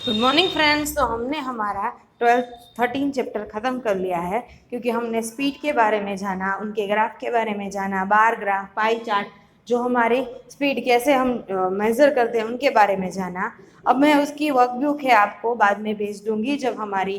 Good morning friends. तो हमने हमारा 13 चैप्टर ख़त्म कर लिया है, क्योंकि हमने स्पीड के बारे में जाना, उनके ग्राफ के बारे में जाना, बार ग्राफ, पाई चार्ट, जो हमारी स्पीड कैसे हम मेज़र करते हैं उनके बारे में जाना। अब मैं उसकी वर्कबुक है आपको बाद में भेज दूंगी, जब हमारी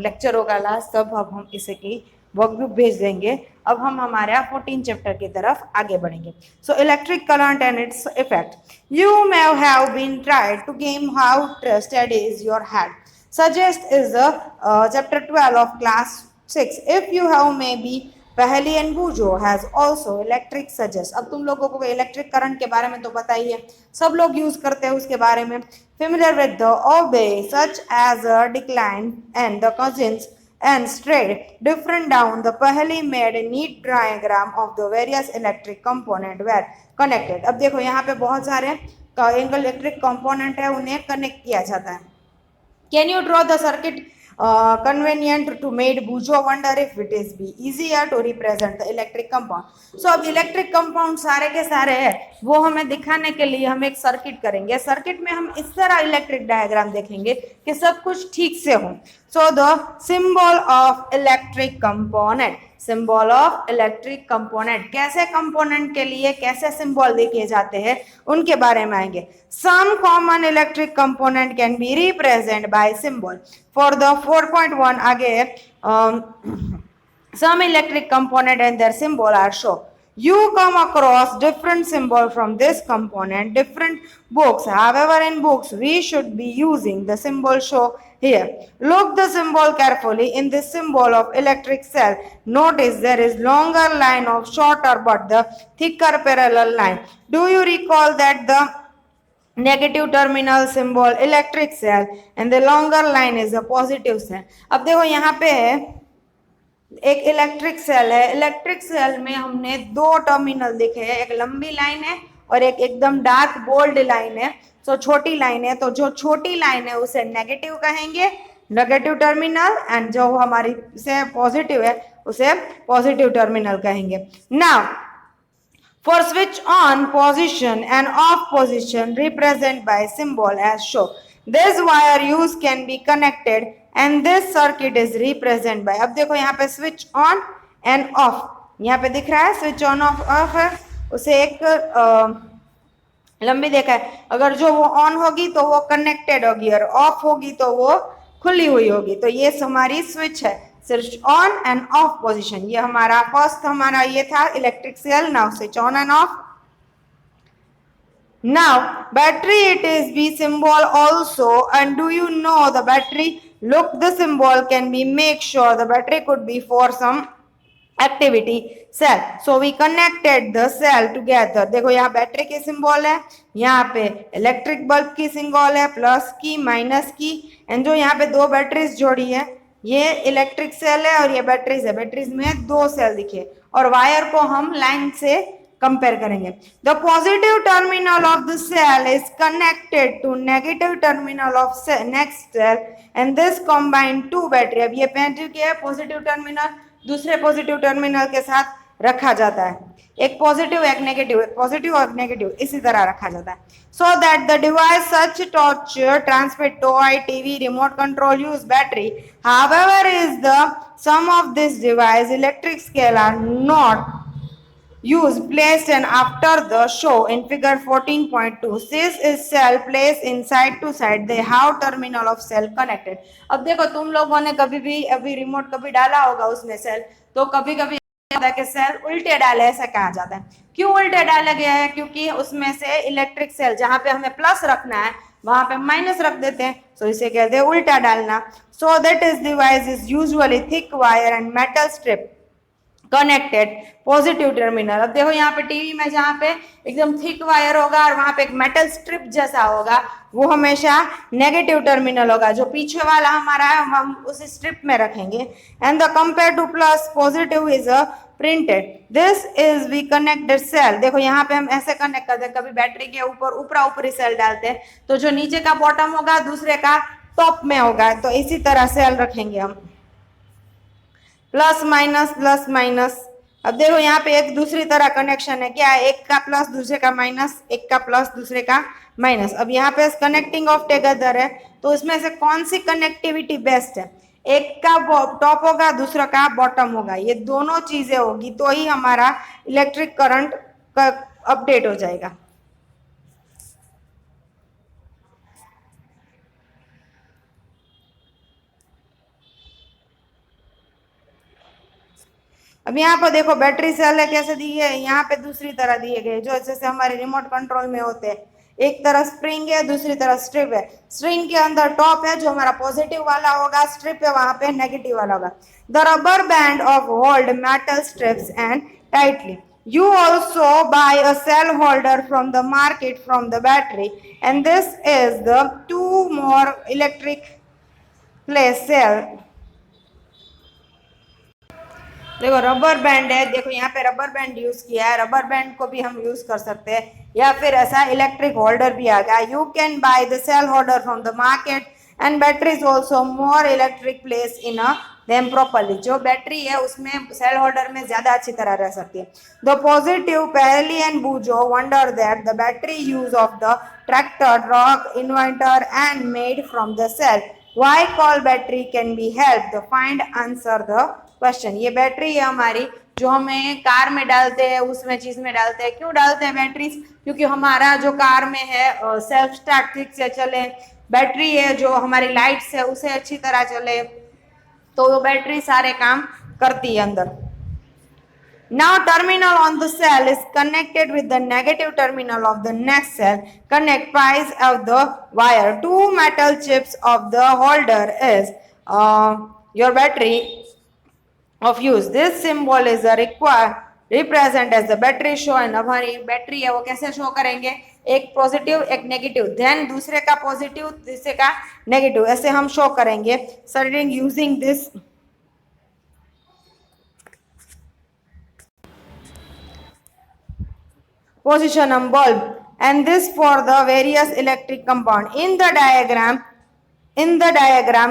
लेक्चर होगा लास्ट तब अब हम इसे की वर्कबुक भेज देंगे। अब हम हमारे 14 चैप्टर की तरफ आगे बढ़ेंगे। So electric current and its effect. You may have been tried to game how studies your head. Suggest is the chapter 12 of class 6. If you have maybe पहली एंड बूझो has also electric suggest. अब तुम लोगों को electric current के बारे में तो पता ही है, सब लोग यूज करते हैं उसके बारे में। Familiar with the obey such as a decline and the cousins and straight different down the पहली made a neat diagram of the various electric component were connected. अब देखो यहाँ पे बहुत सारे इलेक्ट्रिक कंपोनेंट है, उन्हें कनेक्ट किया जाता है। Can you draw the circuit convenient to made Bujo? Wonder if it is be easier to represent the electric compound. So अब इलेक्ट्रिक कंपाउंड सारे के सारे है, वो हमें दिखाने के लिए हम एक सर्किट करेंगे। सर्किट में हम इस तरह इलेक्ट्रिक डायग्राम देखेंगे कि सब कुछ ठीक से हो। So the symbol of electric component, symbol of electric component, कैसे कंपोनेंट के लिए कैसे सिंबल देखे जाते हैं उनके बारे में आएंगे। Some common electric component can be represent by symbol. For the 4.1 आगे some electric component and their symbol are shown. You come across different symbol from this component, different books. However, in books, we should be using the symbol show here. Look the symbol carefully. In this symbol of electric cell, notice there is longer line of shorter but the thicker parallel line. Do you recall that the negative terminal symbol electric cell and the longer line is a positive cell. अब देखो यहाँ पे है एक electric cell है। Electric cell में हमने दो टर्मिनल देखे हैं, एक लंबी लाइन है और एक एकदम डार्क बोल्ड लाइन है। तो छोटी लाइन है, तो जो छोटी लाइन है उसे नेगेटिव कहेंगे, नेगेटिव टर्मिनल, एंड जो हमारी से पॉजिटिव है उसे पॉजिटिव टर्मिनल कहेंगे। Now for switch on position and off position represent by symbol as shown. This wire use can be connected and this circuit is represent by, अब देखो यहाँ पे switch on and off, यहाँ पे दिख रहा है switch on off है, उसे एक लंबी देखा है, अगर जो वो ऑन होगी तो वो कनेक्टेड होगी और ऑफ होगी तो वो खुली हुई होगी। तो ये हमारी स्विच है, switch on and off position. ये हमारा फर्स्ट हमारा ये था electric cell. Now switch on and off. Now battery it is be symbol also, and do you know the battery? Look the symbol can be make sure the battery could be for some activity cell. So we connected the cell together. देखो यहाँ battery की symbol है, यहाँ पे electric bulb की symbol है, plus की minus की, एंड जो यहाँ पे दो बैटरीज जोड़ी है, ये इलेक्ट्रिक सेल है और ये बैटरीज है। बैटरीज में दो सेल दिखे और वायर को हम लाइन से कंपेयर करेंगे। The positive terminal of the cell is connected to negative terminal of next cell and this combine to battery. अब ये नेगेटिव क्या है, पॉजिटिव टर्मिनल दूसरे पॉजिटिव टर्मिनल के साथ रखा जाता है, एक पॉजिटिव एक नेगेटिव, एक पॉजिटिव और नेगेटिव इसी तरह रखा जाता है। So that the device such torch transmit toy TV remote control use battery. However is the some of this device electric scale are not use placed and after the show in figure 14.2 this is cell placed inside to side they have terminal of cell connected। अब देखो तुम लोगों ने कभी भी अभी remote कभी डाला होगा उसमें सेल, तो कभी कभी के सेल उल्टे डाले ऐसा कहा जाता है। क्यों उल्टे डाला गया है? क्योंकि उसमें से इलेक्ट्रिक सेल जहां पे हमें प्लस रखना है वहां पे माइनस रख देते हैं, तो इसे कहते हैं उल्टा डालना। So that is device is usually thick wire and metal strip connected positive terminal. अब देखो यहाँ पे टीवी में जहाँ पे एकदम थिक वायर होगा और वहां पे एक मेटल स्ट्रिप जैसा होगा, वो हमेशा नेगेटिव टर्मिनल होगा। जो पीछे वाला हमारा है हम उस स्ट्रिप में रखेंगे। And the compare to plus positive is a printed. This is we connected cell. देखो यहाँ पे हम ऐसे कनेक्ट करते हैं, कभी बैटरी के ऊपर ऊपरा ऊपरी सेल डालते हैं, तो जो नीचे का बॉटम होगा दूसरे का टॉप में होगा, तो इसी तरह सेल रखेंगे हम, प्लस माइनस अब देखो यहाँ पे एक दूसरी तरह कनेक्शन है, क्या है, एक का प्लस दूसरे का माइनस, एक का प्लस दूसरे का माइनस। अब यहाँ पे कनेक्टिंग ऑफ टुगेदर है, तो इसमें से कौन सी कनेक्टिविटी बेस्ट है, एक का टॉप होगा दूसरा का बॉटम होगा, ये दोनों चीजें होगी तो ही हमारा इलेक्ट्रिक करंट का अपडेट हो जाएगा। अब यहाँ पर देखो बैटरी सेल है, कैसे दी है, यहाँ पे दूसरी तरह दिए गए जो जैसे हमारे रिमोट कंट्रोल में होते हैं। एक तरफ स्प्रिंग है, दूसरी तरफ स्ट्रिप है। स्ट्रिंग के अंदर टॉप है जो हमारा पॉजिटिव वाला होगा, स्ट्रिप है वहां पे नेगेटिव वाला होगा। The rubber band of hold metal strips and tightly. You also buy a cell holder from the market from the battery, and this is the two more electric place cell। देखो rubber band है, देखो यहाँ पे rubber band use किया है, rubber band को भी हम यूज कर सकते हैं, या फिर ऐसा इलेक्ट्रिक होल्डर भी आ गया। You can buy the cell holder from the market and batteries also more electric place in them properly. जो बैटरी है उसमें सेल होल्डर में ज्यादा अच्छी तरह रह सकती है। द पॉजिटिव पहली एंड बूझो wonder that the battery use of the tractor truck inverter and made from the cell. Why call battery can be help the find answer the question. ये बैटरी है हमारी जो हमें कार में डालते हैं, उसमें चीज में डालते हैं। क्यों डालते हैं बैटरी, क्योंकि हमारा जो कार में है सेल्फ स्टार्ट ठीक से चले, बैटरी है जो हमारी लाइट्स है उसे अच्छी तरह चले, तो वो बैटरी सारे काम करती है अंदर। Now terminal on the cell is connected with the negative terminal of the next cell. Connect price of the wire. Two metal chips of the holder is your battery of use. This symbol is a represent as the battery show। and हमारी battery है वो कैसे show करेंगे, एक positive एक negative, then दूसरे का positive दूसरे का नेगेटिव, ऐसे हम शो करेंगे। starting using this position on bulb and this for the various electric compound in the diagram।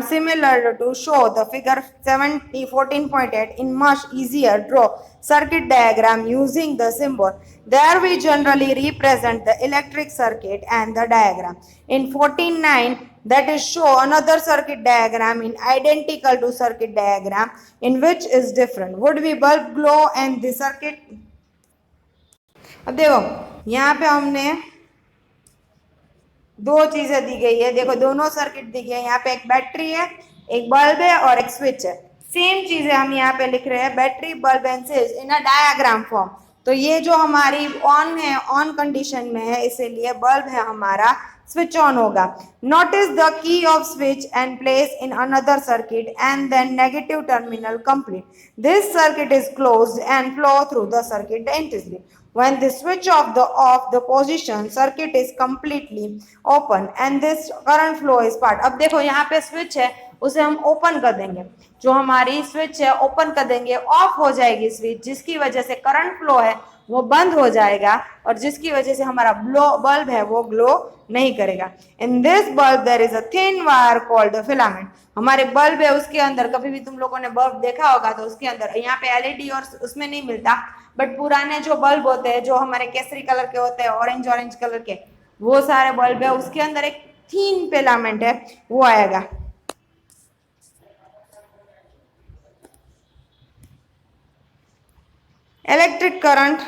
Similar to show the figure 14.8 in much easier draw circuit diagram using the symbol। There we generally represent the electric circuit and the diagram। In 14.9 that is show another circuit diagram in identical to circuit diagram in which is different। Would be bulb glow and the circuit। अब देखो यहाँ पे हमने दो चीजें दी गई है, देखो दोनों सर्किट दी गई है। यहाँ पे एक बैटरी है, एक बल्ब है और एक स्विच है। सेम चीजें हम यहाँ पे लिख रहे हैं, battery bulb and switch in a diagram form. तो ये जो हमारी ऑन है, ऑन कंडीशन में है, इसीलिए बल्ब है हमारा स्विच ऑन होगा। Notice the key of switch and place in another circuit and then negative terminal complete. This circuit is closed and flow through the circuit entity. When the switch of the position circuit is completely open and this current flow is part। अब देखो यहाँ पे switch है उसे हम open कर देंगे, जो हमारी स्विच है ओपन कर देंगे, ऑफ हो जाएगी स्विच, जिसकी वजह से करंट फ्लो है वो बंद हो जाएगा और जिसकी वजह से हमारा बल्ब है वो ग्लो नहीं करेगा। In this bulb there is a thin wire called the filament. हमारे बल्ब है उसके अंदर, कभी भी तुम लोगों ने बल्ब देखा होगा तो उसके अंदर यहाँ पे एलईडी और उसमें नहीं मिलता, बट पुराने जो बल्ब होते हैं जो हमारे केसरी कलर के होते हैं, ऑरेंज कलर के, वो सारे बल्ब है उसके अंदर एक थीन फिलामेंट है वो आएगा। इलेक्ट्रिक करंट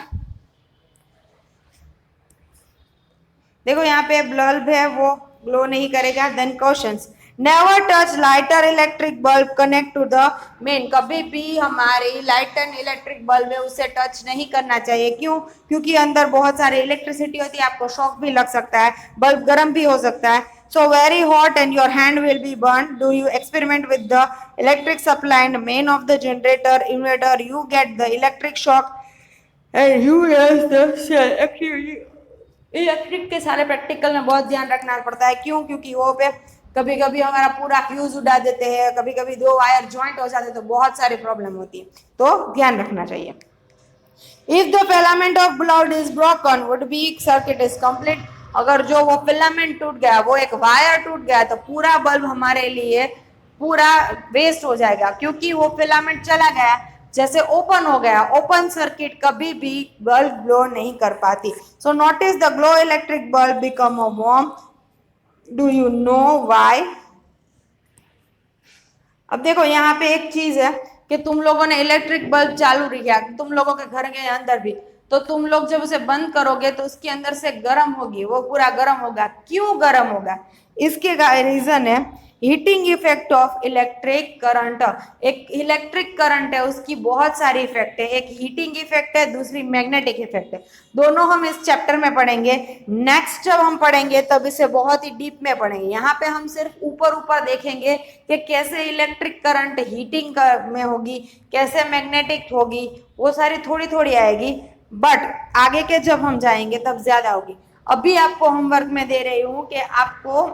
देखो यहाँ पे बल्ब है वो ग्लो नहीं करेगा। Then questions, never touch lighter electric bulb connect to the main. कभी भी हमारी लाइटर इलेक्ट्रिक बल्ब है उसे टच नहीं करना चाहिए। क्यों, क्योंकि अंदर बहुत सारी इलेक्ट्रिसिटी होती है, आपको शॉक भी लग सकता है, बल्ब गर्म भी हो सकता है। So very hot and your hand will be burned। Do you experiment with the electric supply and main of the generator inverter? You get the electric shock and you use the cell। Actually electric के सारे practical में बहुत ध्यान रखना पड़ता है। क्यों, क्योंकि वो पे कभी कभी हमारा पूरा फ्यूज उड़ा देते हैं, कभी कभी दो वायर ज्वाइंट हो जाते हैं, तो बहुत सारी प्रॉब्लम होती है, तो ध्यान रखना चाहिए। If the filament of bulb is broken would be circuit is complete. अगर जो वो फिलामेंट टूट गया, वो एक वायर टूट गया, तो पूरा बल्ब हमारे लिए पूरा वेस्ट हो जाएगा, क्योंकि वो फिलामेंट चला गया, जैसे ओपन हो गया, ओपन सर्किट कभी भी बल्ब ग्लो नहीं कर पाती। So notice the glow electric bulb become a warm. Do you know why? अब देखो यहाँ पे एक चीज है कि तुम लोगों ने इलेक्ट्रिक बल्ब चालू किया, तुम लोगों के घर के अंदर भी, तो तुम लोग जब उसे बंद करोगे तो उसके अंदर से गर्म होगी, वो पूरा गर्म होगा। क्यों गर्म होगा? इसके रीजन है heating effect of electric current. एक इलेक्ट्रिक करंट है, उसकी बहुत सारी इफेक्ट है। एक हीटिंग इफेक्ट है, दूसरी मैग्नेटिक इफेक्ट है। दोनों हम इस चैप्टर में पढ़ेंगे। नेक्स्ट जब हम पढ़ेंगे तब इसे बहुत ही डीप में पढ़ेंगे। यहाँ पे हम सिर्फ ऊपर ऊपर देखेंगे कि कैसे इलेक्ट्रिक करंट हीटिंग में होगी, कैसे मैग्नेटिक होगी, वो सारी थोड़ी थोड़ी आएगी, बट आगे के जब हम जाएंगे तब ज्यादा होगी। अभी आपको होमवर्क में दे रही हूँ कि आपको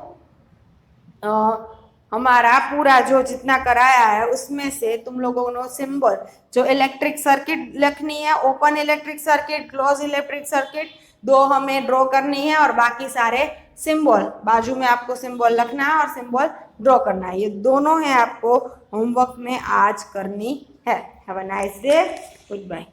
हमारा पूरा जो जितना कराया है उसमें से तुम लोगों को सिंबल, जो इलेक्ट्रिक सर्किट लिखनी है, open electric circuit, close electric circuit, दो हमें ड्रॉ करनी है, और बाकी सारे सिंबल बाजू में आपको सिंबल लिखना है और सिंबल ड्रॉ करना है। ये दोनों है आपको होमवर्क में आज करनी है। Have a nice day, good bye.